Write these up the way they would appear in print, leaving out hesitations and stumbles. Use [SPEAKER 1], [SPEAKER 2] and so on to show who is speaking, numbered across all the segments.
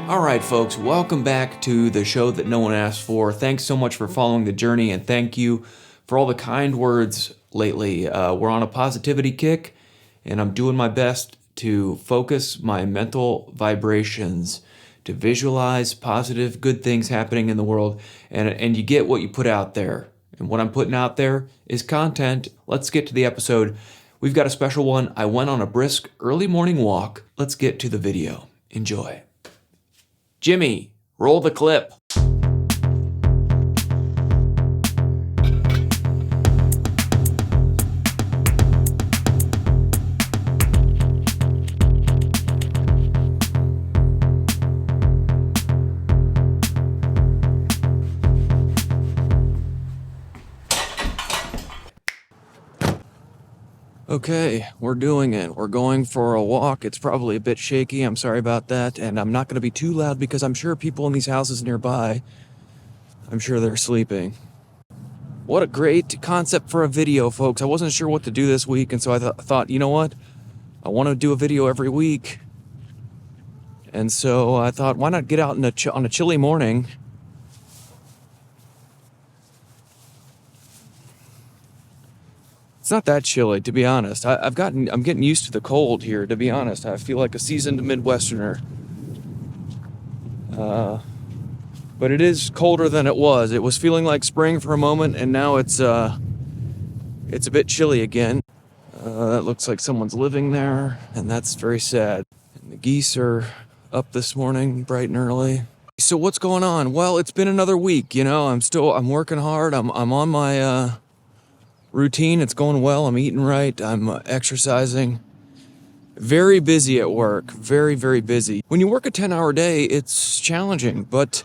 [SPEAKER 1] All right, folks, welcome back to the show that no one asked for. Thanks so much for following the journey, and thank you for all the kind words lately. We're on a positivity kick, and I'm doing my best to focus my mental vibrations to visualize positive, good things happening in the world, and you get what you put out there. And what I'm putting out there is content. Let's get to the episode. We've got a special one. I went on a brisk early morning walk. Let's get to the video. Enjoy. Jimmy, roll the clip. Okay, we're doing it. We're going for a walk. It's probably a bit shaky. I'm sorry about that. And I'm not going to be too loud because I'm sure people in these houses nearby, I'm sure they're sleeping. What a great concept for a video, folks. I wasn't sure what to do this week, and so I thought, you know what? I want to do a video every week. And so I thought, why not get out on a chilly morning? It's not that chilly, to be honest. I'm getting used to the cold here, to be honest. I feel like a seasoned Midwesterner. But it is colder than it was. It was feeling like spring for a moment, and now it's a bit chilly again. That looks like someone's living there, and that's very sad. And the geese are up this morning, bright and early. So what's going on? Well, it's been another week, you know. I'm working hard. I'm on my routine. It's going well. I'm eating right. I'm exercising. Very busy at work. Very, very busy. When you work a 10-hour day, it's challenging, but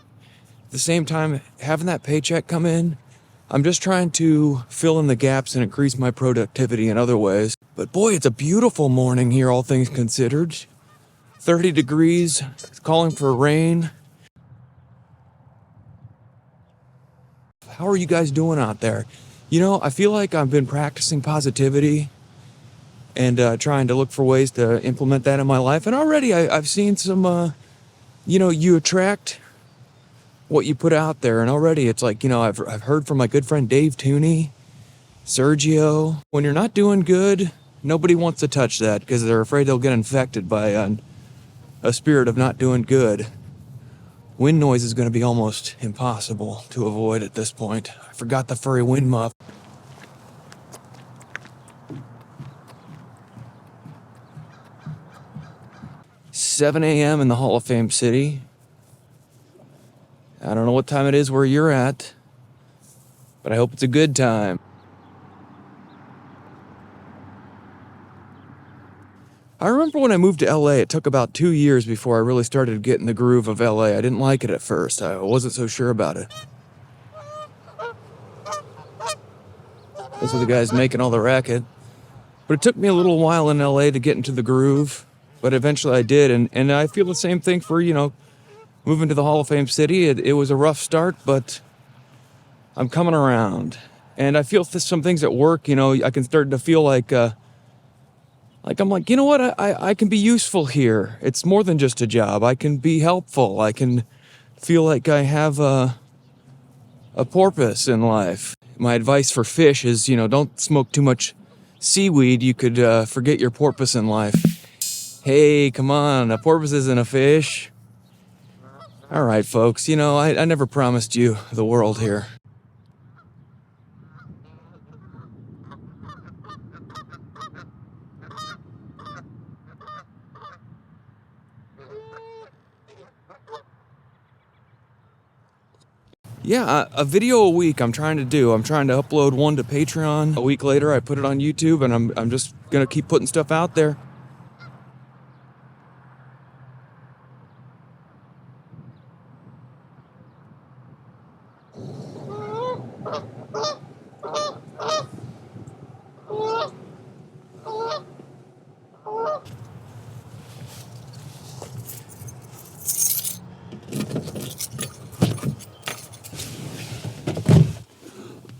[SPEAKER 1] at the same time, having that paycheck come in, I'm just trying to fill in the gaps and increase my productivity in other ways. But boy, it's a beautiful morning here, all things considered. 30 degrees, it's calling for rain. How are you guys doing out there? You know, I feel like I've been practicing positivity and trying to look for ways to implement that in my life. And already I've seen some, you attract what you put out there. And already it's like, I've heard from my good friend Dave Tooney, Sergio. When you're not doing good, nobody wants to touch that because they're afraid they'll get infected by a spirit of not doing good. Wind noise is going to be almost impossible to avoid at this point. I forgot the furry wind muff. $7 a.m. in the Hall of Fame city. I don't know what time it is where you're at, but I hope it's a good time. I remember when I moved to LA, it took about 2 years before I really started getting the groove of LA. I didn't like it at first. I wasn't so sure about it. Those are the guys making all the racket. But it took me a little while in LA to get into the groove, but eventually I did. And I feel the same thing for, moving to the Hall of Fame city. It was a rough start, but I'm coming around. And I feel some things at work, I can start to feel like I'm like, you know what, I can be useful here. It's more than just a job. I can be helpful. I can feel like I have a purpose in life. My advice for fish is, don't smoke too much seaweed. You could forget your porpoise in life. Hey, come on, a porpoise isn't a fish. All right, folks, I never promised you the world here. Yeah, a video a week I'm trying to do. I'm trying to upload one to Patreon. A week later, I put it on YouTube, and I'm just going to keep putting stuff out there.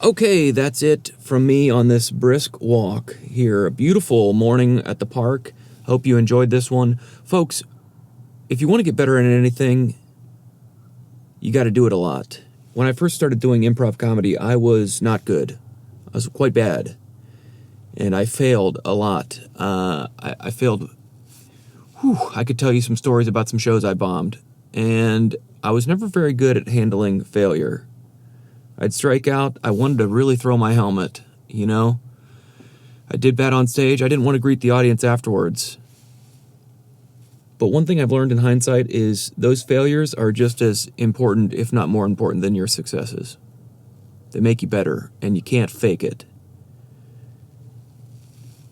[SPEAKER 1] Okay, that's it from me on this brisk walk here. A beautiful morning at the park. Hope you enjoyed this one. Folks, if you want to get better at anything, you got to do it a lot. When I first started doing improv comedy, I was not good. I was quite bad. And I failed a lot. I failed. I could tell you some stories about some shows I bombed. And I was never very good at handling failure. I'd strike out. I wanted to really throw my helmet, you know? I did bad on stage. I didn't want to greet the audience afterwards. But one thing I've learned in hindsight is those failures are just as important, if not more important, than your successes. They make you better, and you can't fake it.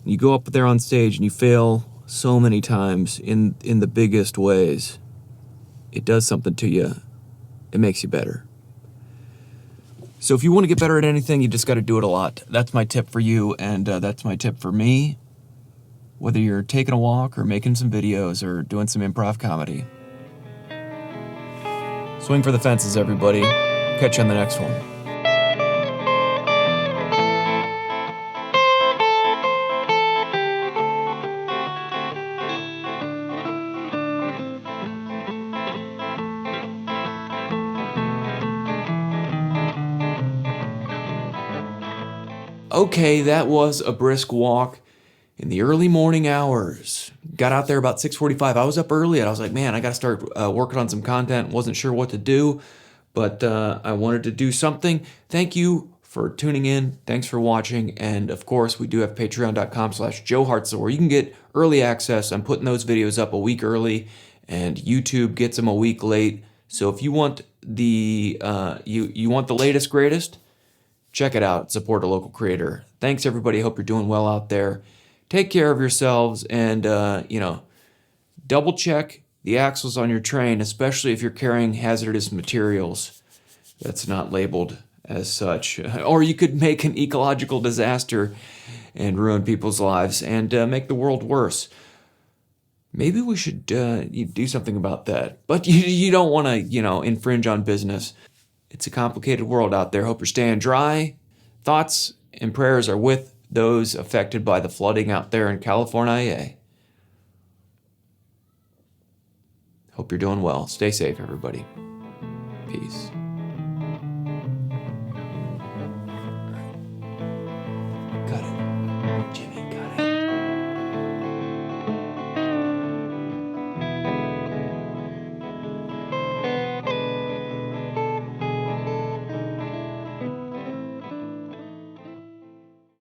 [SPEAKER 1] You go up there on stage and you fail so many times in the biggest ways. It does something to you. It makes you better. So if you want to get better at anything, you just got to do it a lot. That's my tip for you, and that's my tip for me. Whether you're taking a walk or making some videos or doing some improv comedy. Swing for the fences, everybody. Catch you on the next one. Okay, that was a brisk walk in the early morning hours. Got out there about 6:45. I was up early and I was like, man, I got to start working on some content. Wasn't sure what to do, but I wanted to do something. Thank you for tuning in. Thanks for watching. And of course, we do have patreon.com/JoeHartzell where you can get early access. I'm putting those videos up a week early and YouTube gets them a week late. So if you want the you want the latest, greatest, check it out. Support a local creator. Thanks, everybody. Hope you're doing well out there. Take care of yourselves and, double check the axles on your train, especially if you're carrying hazardous materials that's not labeled as such. Or you could make an ecological disaster and ruin people's lives and make the world worse. Maybe we should do something about that. But you don't want to, infringe on business. It's a complicated world out there. Hope you're staying dry. Thoughts and prayers are with those affected by the flooding out there in California. Hope you're doing well. Stay safe, everybody. Peace.